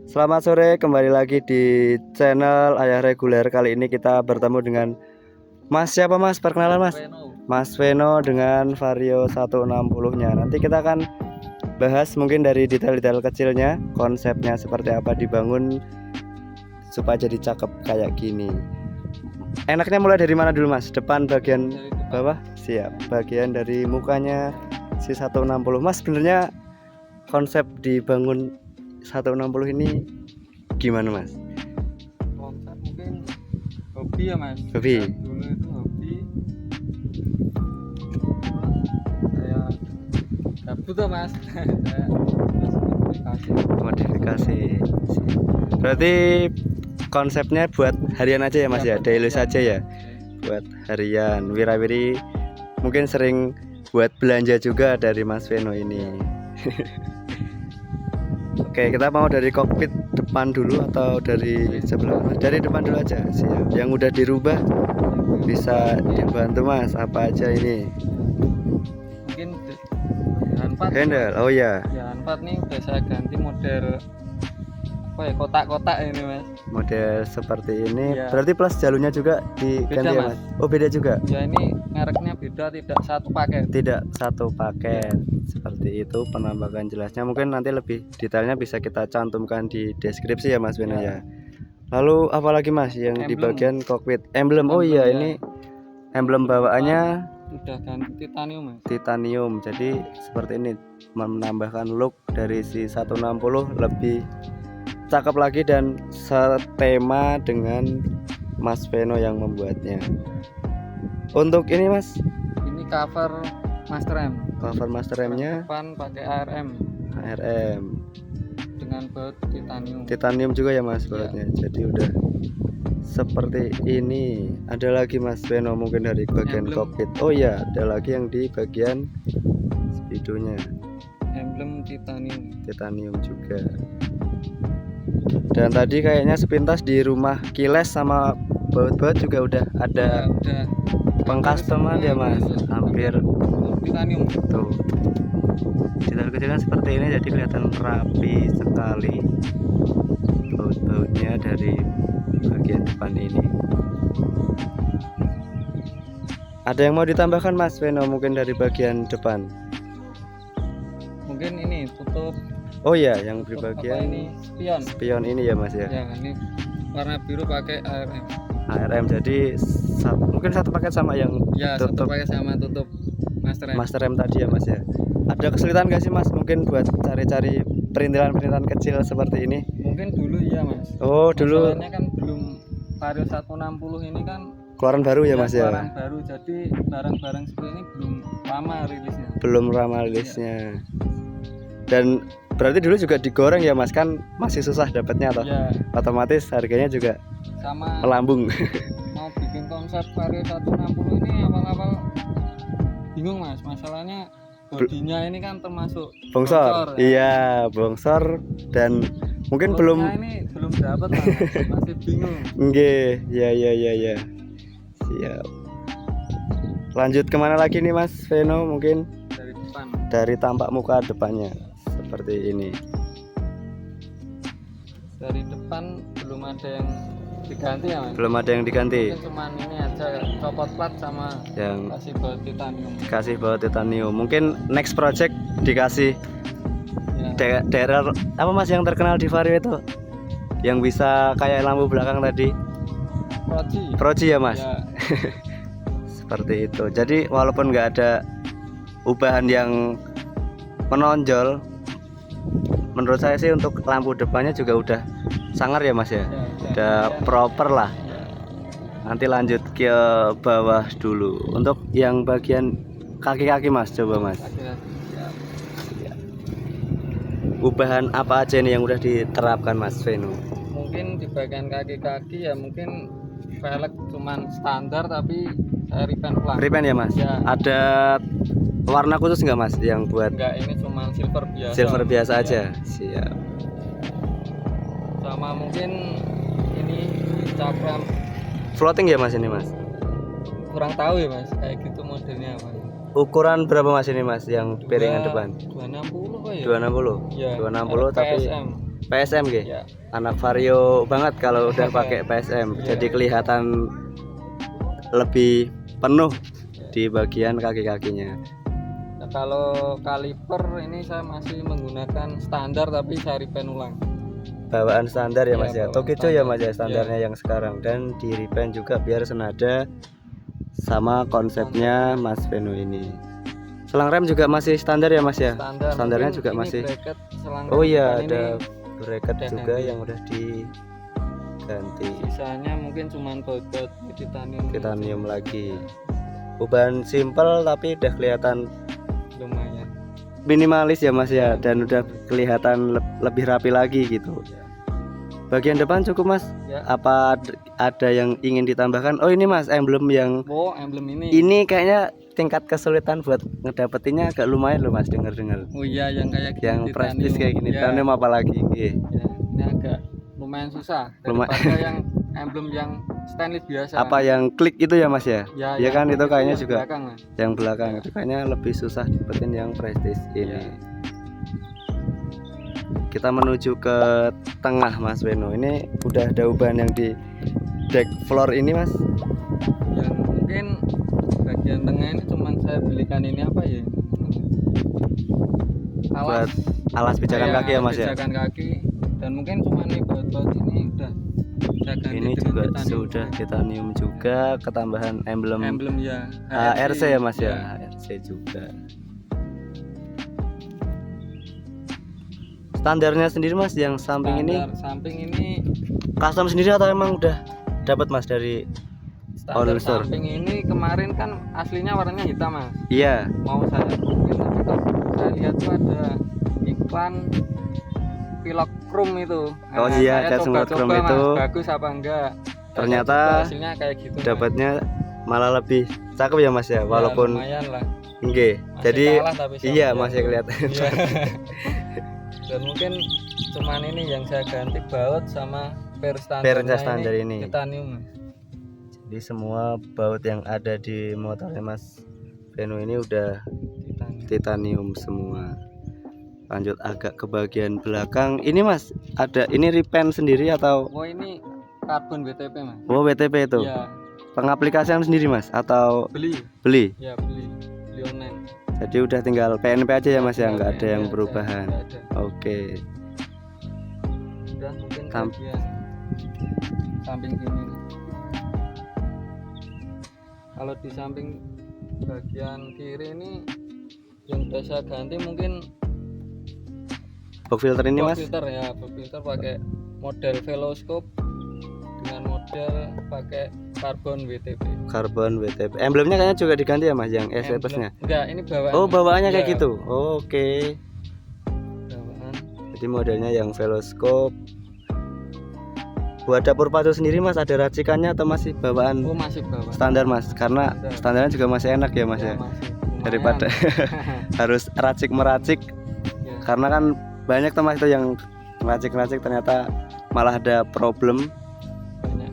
Selamat sore, kembali lagi di channel Ayah Reguler. Kali ini kita bertemu dengan Mas siapa Mas? Perkenalan Mas. Mas Veno dengan Vario 160-nya. Nanti kita akan bahas mungkin dari detail-detail kecilnya, konsepnya seperti apa dibangun supaya jadi cakep kayak gini. Enaknya mulai dari mana dulu Mas? Depan bagian bawah? Siap. Bagian dari mukanya si 160. Mas sebenarnya konsep dibangun 160 ini gimana Mas? Konsep mungkin hobi ya Mas. Hobi. Dulu itu hobi. Saya gabut tuh Mas. Saya Modifikasi. Berarti konsepnya buat harian aja ya Mas ya, daily saja ya. Buat harian, wirawiri mungkin sering buat belanja juga dari Mas Veno ini. Oke, kita mau dari kokpit depan dulu atau dari sebelah mana? Dari depan dulu aja. Siap. Yang udah dirubah bisa dibantu Mas. Apa aja ini? mungkin handphone. Handle. Oh ya. Ya handphone nih udah saya ganti model apa ya, kotak-kotak ini Mas. Model seperti ini. Iya. Berarti plus jalurnya juga diganti Beda, ya Mas. Mas? Oh beda juga. Ya ini mereknya beda, tidak satu paket. Tidak satu paket. Seperti itu penambahan jelasnya. Mungkin nanti lebih detailnya bisa kita cantumkan di deskripsi ya Mas Veno ya. Lalu apalagi Mas yang di Emblem. bagian kokpit? Emblem. Oh iya, Emblem, ya. ini emblem bawaannya Udah ganti titanium Mas. titanium. Jadi seperti ini menambahkan look dari si 160 lebih cakep lagi dan setema dengan Mas Veno yang membuatnya. Untuk ini Mas, Ini cover Master M. cover master remnya Depan pakai ARM ARM dengan baut titanium. titanium juga ya Mas bautnya. Jadi udah seperti ini. Ada lagi Mas Veno mungkin dari bagian Emblem. kokpit. Oh iya, ada lagi yang di bagian speedonya Emblem titanium. juga. Dan tadi kayaknya sepintas di rumah kiles sama baut-baut juga udah ada Udah pengcustoman ya Mas. Hampir titanium. tuh. Detail kecilnya seperti ini jadi kelihatan rapi sekali. Baut-bautnya dari bagian depan ini. Ada yang mau ditambahkan Mas Veno mungkin dari bagian depan? Mungkin ini tutup. Oh ya, yang di Tutup apa bagian ini spion. spion ini ya Mas ya. Ya ini warna biru pakai ARM. ARM jadi mungkin satu paket sama yang Ya satu tutup pakai sama tutup Master M. master rem tadi ya Mas ya. Ada kesulitan gak sih Mas mungkin buat cari-cari perintilan-perintilan kecil seperti ini? Mungkin dulu iya Mas. Oh dulu Masalahnya kan belum Vario 160 ini kan keluaran baru ya Mas ya. keluaran baru, jadi barang-barang seperti ini belum lama rilisnya. Belum ramah rilisnya. Dan berarti dulu juga digoreng ya Mas, kan masih susah dapatnya atau Ya otomatis harganya juga sama melambung. mau bikin konsep Vario 160 ini awal-awal bingung Mas, masalahnya bodinya ini kan termasuk Bongsor. ya. Iya, bongsor dan mungkin Bodinya belum ini belum dapat Mas. Masih bingung. nggih. Ya. Siap. Lanjut kemana lagi nih Mas Veno mungkin Dari depan. dari tampak muka depannya seperti ini. Dari depan belum ada yang diganti ya Mas. Belum ada yang diganti. Mungkin cuman ini aja copot plat sama Yang kasih baut titanium. kasih baut titanium. Mungkin next project dikasih Ya. daerah apa Mas yang terkenal di Vario itu? Yang bisa kayak lampu belakang tadi. Proji ya Mas. Ya, Seperti itu. Jadi walaupun nggak ada ubahan yang menonjol, menurut saya sih untuk lampu depannya juga udah sangar ya Mas ya. Udah proper lah. Ya. Nanti lanjut ke bawah dulu. Untuk yang bagian kaki-kaki Mas, coba Mas. Ya. Ubahan apa aja nih yang udah diterapkan Mas Veno? Mungkin di bagian kaki-kaki ya mungkin velg cuman standar tapi saya repaint pelan. Repaint ya Mas? Ya. Ada warna khusus nggak Mas yang buat Enggak, ini cuman silver biasa. silver biasa Ya. aja? Siap. Sama mungkin ini cakram Floating ya Mas ini Mas? kurang tahu ya Mas, kayak gitu modelnya apa. Ukuran berapa Mas ini Mas yang piringan depan? 260 Pak ya? 260. Ya, 260 tapi PSM. PSM gitu. Ya. Anak Vario banget kalau udah pakai PSM. Iya. Jadi kelihatan lebih penuh di bagian kaki-kakinya. Nah, kalau kaliper ini saya masih menggunakan standar tapi saya repaint ulang. Bawaan standar ya Iya, Mas ya. bawaan Tokicho ya standar. Mas ya standarnya yang sekarang, dan di repaint juga biar senada sama konsepnya Mas Veno ini. Selang rem juga masih standar ya Mas ya. Standar. Standarnya Mungkin juga ini masih. bracket selang Oh rem iya depan ada ini bracket udah juga ganti. yang udah diganti. sisanya mungkin cuman baut Titanium lagi. Ubahan simple tapi udah kelihatan lumayan. minimalis ya Mas ya, dan udah kelihatan lebih rapi lagi gitu. Bagian depan cukup Mas. Ya. Apa ada yang ingin ditambahkan? Oh ini Mas, emblem yang Oh, emblem ini. ini kayaknya tingkat kesulitan buat ngedapetinnya agak lumayan loh Mas, dengar-dengar. Oh iya, yang kayak gini, Yang prestis kayak gini, ya. titanium apalagi. Nggih. Ya, ini agak lumayan susah Lumayan. daripada yang emblem yang stainless biasa. Apa yang klik itu ya Mas ya? Ya, Ya kan itu kayaknya yang juga belakang, Mas. yang belakang itu kayaknya lebih susah dapetin yang prestis ini. Ya. Kita menuju ke tengah Mas Veno. Ini udah ada ubahan yang di deck floor ini Mas. Yang mungkin bagian tengah ini cuman saya belikan ini apa ya? Buat alas pijakan Iya, kaki ya Mas ya. pijakan kaki, dan mungkin cuman ini baut-baut ini udah saya ganti Ini dengan juga titanium. sudah titanium juga, ketambahan emblem ya HRC ya Mas ya. HRC juga. Standarnya sendiri Mas yang samping ini samping ini custom sendiri atau emang udah dapat Mas dari standar All-Star? samping ini kemarin kan aslinya warnanya hitam Mas, Iya. mau saya bikin, tapi kok saya lihat tuh ada iklan pilok chrome itu. Oh iya, saya ada semua coba-coba, chrome Mas, itu. bagus apa enggak. Ternyata Saya coba, hasilnya kayak gitu Mas. Dapatnya malah lebih cakep ya Mas ya, Ya, walaupun lumayan lah. nggih. Masih Jadi kalah tapi sama iya yang masih itu. kelihatan. Iya. Dan mungkin cuman ini yang saya ganti baut sama per standar ini. titanium Mas. Jadi semua baut yang ada di motornya Mas Veno ini udah titanium semua. Lanjut agak ke bagian belakang. Ini Mas, ada ini repaint sendiri atau Oh ini karbon WTP Mas. oh WTP itu? Iya, Pengaplikasian sendiri Mas atau beli. beli? Ya beli online. Jadi udah tinggal PNP aja ya Mas ya, nggak ada yang Iya, perubahan. nggak ada. Oke. Udah mungkin Sam- bagian samping sini. Kalau di samping bagian kiri ini yang udah saya ganti mungkin Box filter ini Mas? box filter pakai model veloscope dengan model pakai karbon WTP. Karbon WTP. Emblemnya kayaknya juga diganti ya Mas yang SP plusnya. Enggak, ini bawaan. Oh, bawaannya kayak Iya, gitu. Oh, oke. bawaan. Jadi modelnya yang veloscope. Buat dapur pacu sendiri Mas ada racikannya atau masih bawaan Oh, masih bawaan. standar Mas? Karena standarnya juga masih enak ya Mas ya. Masih lumayan. Daripada harus racik meracik, Ya. karena kan banyak teman itu yang ngeracik-ngeracik ternyata malah ada problem. Banyak.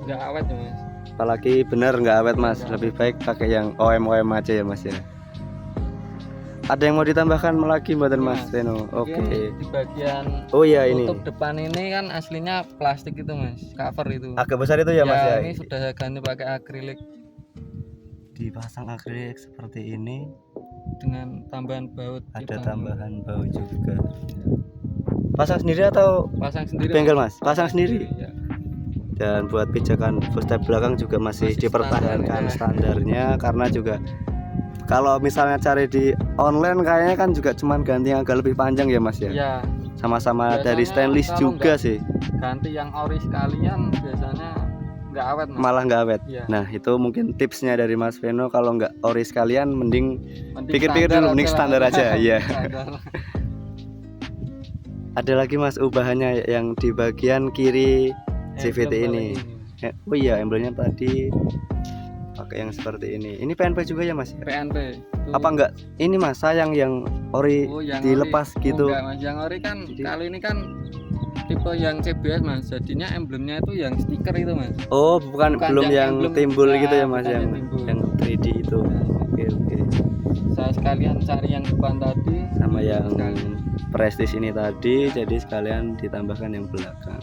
Enggak awet ya Mas. Apalagi bener nggak awet Mas, lebih baik pakai yang OM aja ya Mas ya. Ada yang mau ditambahkan lagi buatan Mas Veno? Oke. Mungkin di bagian Oh iya ini tutup depan ini kan aslinya plastik itu Mas, cover itu. agak besar itu ya Mas ya. Ini sudah saya ganti pakai akrilik Dipasang akrilik seperti ini, dengan tambahan baut. ada hitam. tambahan baut juga. Pasang sendiri atau Pasang sendiri. bengkel Mas? Pasang sendiri. Ya. Dan buat pijakan footstep belakang juga masih Masih dipertahankan standar, standarnya, karena juga kalau misalnya cari di online kayaknya kan juga cuman ganti yang agak lebih panjang ya Mas ya. Ya, Sama-sama dari Biasanya stainless kalau juga nggak- sih, ganti yang ori sekalian biasanya nggak awet Mas. malah nggak awet. Iya. Nah itu mungkin tipsnya dari Mas Veno, kalau nggak ori sekalian mending Mending pikir-pikir standar dulu, mending aja lah. standar aja, iya. Standar. Ada lagi Mas ubahannya yang di bagian kiri CVT Emblem ini. paling Oh iya, emblemnya tadi pakai yang seperti ini. Ini PNP juga ya Mas? PNP. Tuh. Apa enggak? Ini Mas sayang yang ori Oh, yang dilepas ori. gitu. Oh, enggak, Mas. Yang ori kan Jadi- kali ini kan tipe yang CBS Mas. Jadinya emblemnya itu yang stiker itu Mas. Oh, bukan belum yang emblem. timbul Nah, gitu ya Mas, bukan yang yang timbul. yang 3D itu. Oke, oke. saya sekalian cari yang depan tadi sama yang sekalian. prestis ini tadi, jadi sekalian ditambahkan yang belakang.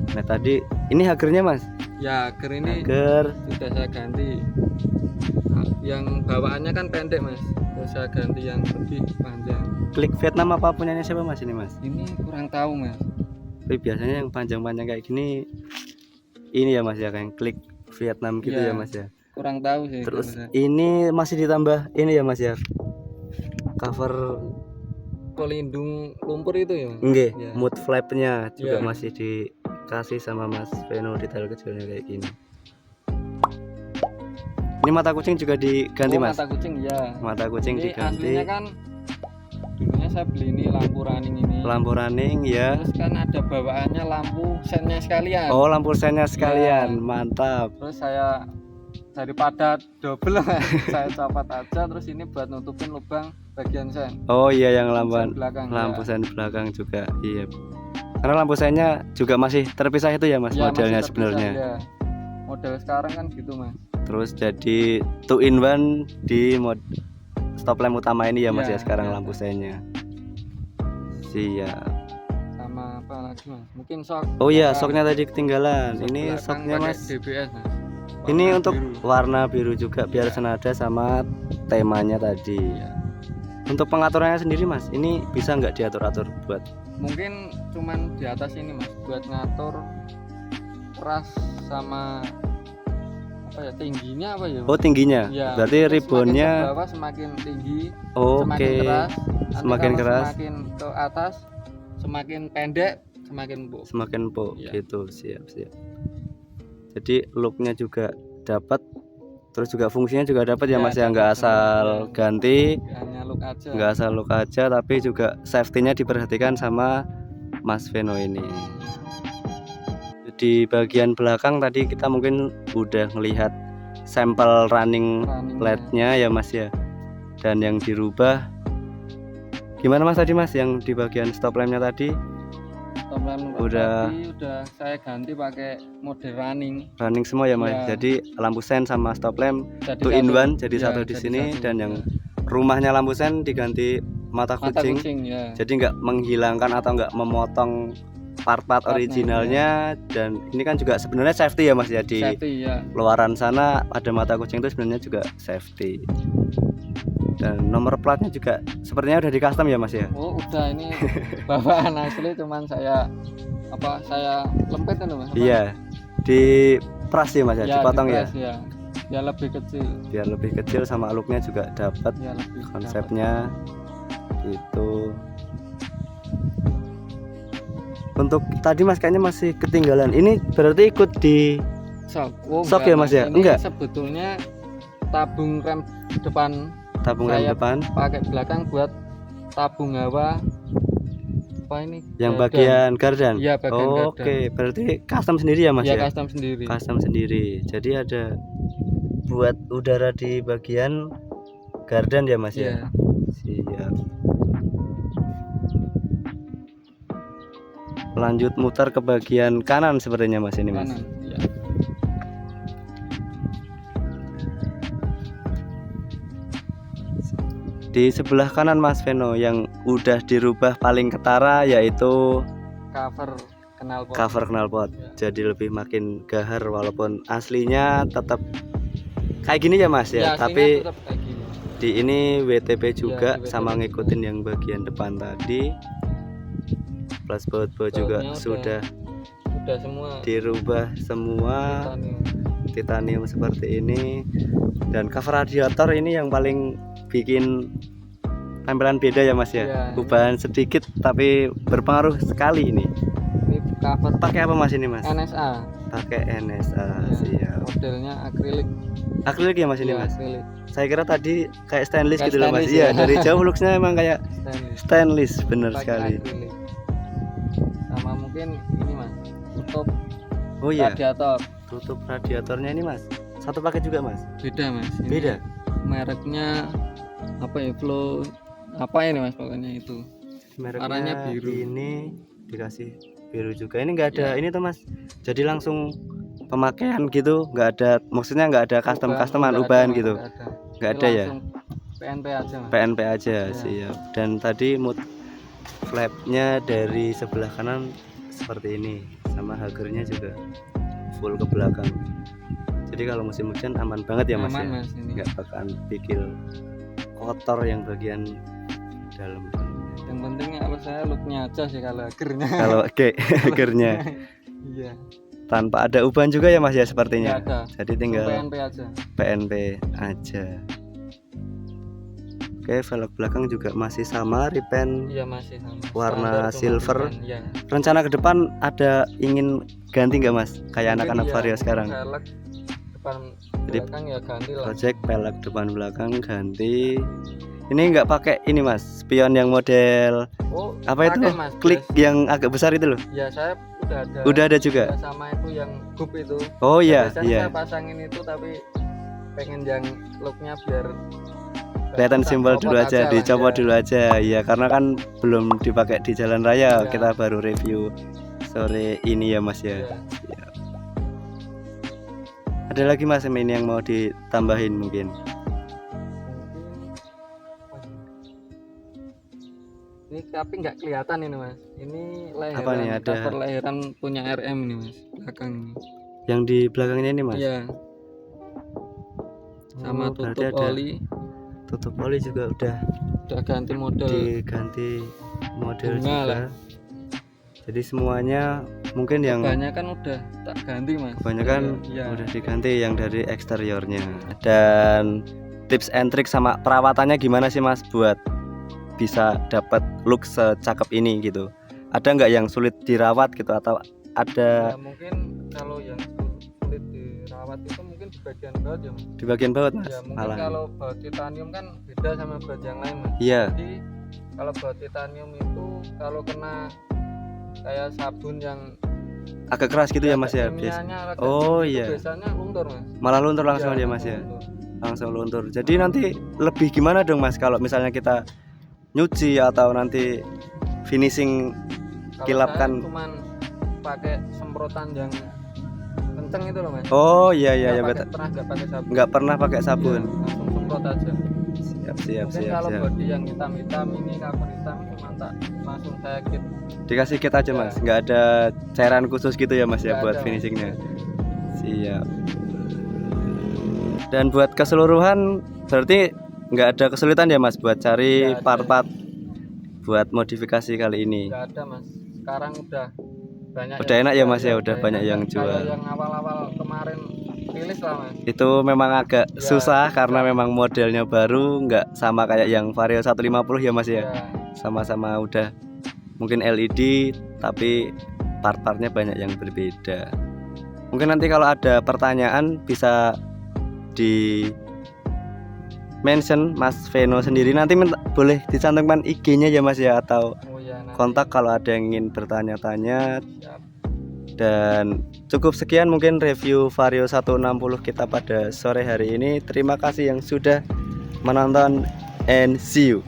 Nah tadi ini hagernya mas, Ya hager ini hager sudah saya ganti. Yang bawaannya kan pendek mas, terus saya ganti yang lebih panjang. klik Vietnam apa punyanya siapa mas ini mas? Ini kurang tahu mas. Tapi biasanya yang panjang-panjang kayak gini ini ya mas ya, kayak klik Vietnam gitu Ya. ya mas ya. Kurang tahu sih. Terus kalau saya. ini masih ditambah ini ya mas ya, cover Pelindung lumpur itu ya mas? enggak, Ya. mud flapnya juga Ya. masih dikasih sama Mas Veno, detail kecilnya kayak gini. Ini mata kucing juga diganti Oh, mas, mata kucing ya. mata kucing Ini diganti, aslinya kan dulunya saya beli ini lampu running ini. lampu running ya. Terus kan ada bawaannya lampu sennya sekalian. Oh lampu sennya sekalian, Ya. mantap. Terus saya daripada double saya copot aja, terus ini buat nutupin lubang bagian sen. Oh iya yang Sen lampu belakang. lampu ya. sen belakang juga, iya. Karena lampu sennya juga masih terpisah itu ya mas, Ya, modelnya masih terpisah, sebenarnya. ya. Model sekarang kan gitu mas. Terus jadi 2 in 1 di stop lamp utama ini ya mas ya, Ya, sekarang ya. lampu sennya. Siap. Sama apa lagi mas? Mungkin sok. Oh iya, belakang. soknya tadi ketinggalan. Sok Ini belakang soknya pakai mas. DBS mas. Ini Warna untuk biru. warna biru juga biar Ya. senada sama temanya tadi. Ya. Untuk pengaturannya sendiri mas, ini bisa nggak diatur-atur buat? Mungkin cuman di atas ini mas, buat ngatur keras sama apa ya, tingginya apa ya? Oh tingginya, Ya, berarti terus ribbonnya. semakin ke bawah semakin tinggi, Oke, semakin keras. Nanti semakin kalau keras. semakin ke atas, semakin pendek, semakin empuk. semakin empuk Ya. gitu. Siap. Jadi looknya juga dapat, terus juga fungsinya juga dapat ya Ya, mas ya, nggak dapat semua, asal ya. ganti, Hanya look aja. nggak asal look aja, tapi juga safety-nya diperhatikan sama Mas Veno ini. Di bagian belakang tadi kita mungkin udah ngelihat sampel running Runningnya. LED-nya ya mas ya, dan yang dirubah gimana mas tadi mas, yang di bagian stop lamp-nya tadi Stop lamp Udah. tadi udah saya ganti pakai mode running. running semua ya mas. Ya. Jadi lampu sen sama stop lamp Jadi 2 in 1 jadi ya, satu di jadi sini, satu. dan yang Ya. rumahnya lampu sen diganti mata Mata kucing. kucing ya. Jadi nggak menghilangkan atau nggak memotong part-part Partnya, originalnya, dan ini kan juga sebenarnya safety ya mas ya, di Safety ya. luaran sana ada mata kucing itu sebenarnya juga safety. Dan nomor platnya juga sepertinya udah di custom ya mas ya. Oh udah, ini bawaan asli, cuman saya lempet kan mas? Apa? Iya, di pras ya mas ya, dipotong ya, dipres, ya. Ya lebih kecil. biar lebih kecil, sama looknya juga dapat Ya lebih konsepnya itu. Untuk tadi mas kayaknya masih ketinggalan, ini berarti ikut di dapat. Oh, Sok enggak, ya, Mas, ya? Ini Enggak. sebetulnya tabung rem depan tabung rem Saya depan, pakai belakang buat tabung hawa. Apa ini? yang Gardan. bagian gardan. Iya, bagian gardan. Oke, berarti custom sendiri ya mas Ya, ya? custom sendiri. Custom sendiri. Jadi ada buat udara di bagian gardan ya mas ya. Iya. Siap. Lanjut muter ke bagian kanan sepertinya mas ini mas. Kanan. Ya. Di sebelah kanan mas Veno yang udah dirubah paling ketara yaitu Cover knalpot. cover knalpot. Ya. Jadi lebih makin gahar, walaupun aslinya tetap kayak gini ya mas ya, Ya, tapi aslinya tetap kayak gini. di ini WTP juga, di WTP sama juga. ngikutin yang bagian depan tadi. Plus baut-baut juga Bautnya sudah udah semua dirubah semua, titanium. titanium seperti ini. Dan cover radiator ini yang paling bikin tampilan beda ya mas ya. Iya. Perubahan sedikit tapi berpengaruh sekali ini. Ini cover Pakai apa mas ini mas? NSA. Pakai NSA. Ya, Siap. modelnya akrilik. Akrilik ya mas ini Ya, mas. akrilik. Saya kira tadi kayak stainless Kayak gitu loh mas. stainless, Iya, ya. dari jauh looksnya emang kayak Stainless. stainless, bener Pakai sekali. akrilik. Sama mungkin ini mas, tutup Oh iya, radiator. tutup radiatornya ini mas. Satu paket juga mas. Beda mas. Ini Beda. mereknya apa ya, flow apa ini mas, pokoknya itu. Mereknya Warnanya biru. ini dikasih biru juga. Ini nggak ada Ya. ini tuh mas. Jadi langsung pemakaian gitu, nggak ada, maksudnya nggak ada custom customan Nggak ada, ubahan Mas, gitu. nggak ada. Nggak Ini ada ya. langsung PNP aja mas. PNP aja, Ya. siap. Dan tadi mood flapnya dari sebelah kanan seperti ini, sama hagernya juga full ke belakang. Jadi kalau musim hujan aman banget ya mas Aman ya, mas ini. nggak bakalan bikin kotor yang bagian dalam. Yang penting kalau saya looknya aja sih kalau hagernya. Kalau hagernya Iya. tanpa ada uban juga ya mas ya sepertinya. Nggak ada. Jadi tinggal PNP aja. PNP aja. Oke, velg belakang juga masih sama, repaint Iya masih sama. warna Standar silver. kemarin, ya. Rencana ke depan ada ingin ganti nggak mas? Kayak Mungkin anak-anak iya, Vario sekarang. Velg depan Jadi, belakang ya ganti lah. Project pelek depan belakang ganti. Ini nggak pakai ini mas, spion yang model Oh, apa itu? pakai, Mas, Klik bias. yang agak besar itu loh. Ya saya udah ada. Udah ada juga. Ya, sama itu yang gub itu. Oh iya, Biasanya iya. saya pasangin itu tapi pengen yang looknya biar Kelihatan simpel dulu aja, lah, dicopot ya. dulu aja. Iya, karena kan belum dipakai di jalan raya. Ya. Kita baru review sore ini ya mas ya. Ya. Siap. Ada lagi mas ini yang mau ditambahin mungkin? Ini tapi nggak kelihatan ini mas. Ini leheran. Apa nih, ada? Cover leheran punya RM ini mas. Belakang ini. Yang di belakangnya ini mas? Iya. Sama Oh, berarti tutup ada oli. tutup oli juga udah Udah ganti model. diganti model Bunga juga. lah. Jadi semuanya mungkin yang Kebanyakan udah tak ganti mas. kebanyakan Iya. udah diganti yang dari eksteriornya. Dan tips and trick sama perawatannya gimana sih mas buat bisa dapat look secakep ini gitu? Ada nggak yang sulit dirawat gitu atau ada Ya, mungkin kalau yang sulit dirawat itu mungkin di bagian baut ya mas. di bagian baut mas? Ya mungkin Alah. kalau baut titanium kan beda sama baut yang lain mas. Iya. Jadi kalau baut titanium itu kalau kena kayak sabun yang Agak keras gitu ya mas ya biasa. kimianya agak Oh tinggi, itu iya. biasanya luntur mas. Malah luntur langsung Ya, dia mas ya. luntur. Langsung luntur. Jadi nanti lebih gimana dong mas kalau misalnya kita nyuci atau nanti finishing Kalau kilapkan? saya cuman pakai semprotan yang kenceng itu loh mas. Oh iya iya ya Nggak betul. nggak pakai sabun. Nggak pernah pakai sabun. Iya, langsung semprot aja. Siap Mungkin kalau body yang hitam-hitam ini cover hitam cuma tak langsung saya kit. Dikasih kit aja Ya. mas, nggak ada cairan khusus gitu ya mas ya Nggak buat ada, Mas. finishingnya. Siap. Dan buat keseluruhan berarti nggak ada kesulitan ya mas buat cari Nggak ada. part-part buat modifikasi kali ini. Nggak ada mas. Sekarang udah banyak. Udah yang enak ya jual, mas ya, udah banyak yang Kalau jual. yang awal-awal kemarin rilis lah mas. Itu memang agak Ya, susah karena susah. memang modelnya baru, nggak sama kayak yang Vario 150 ya mas ya. Ya, Sama-sama udah mungkin LED tapi part-partnya banyak yang berbeda. Mungkin nanti kalau ada pertanyaan bisa di mention Mas Veno sendiri, nanti boleh dicantumkan IG-nya ya mas ya, atau oh ya nanti. kontak kalau ada yang ingin bertanya-tanya. Siap. Dan cukup sekian mungkin review Vario 160 kita pada sore hari ini. Terima kasih yang sudah menonton and see you.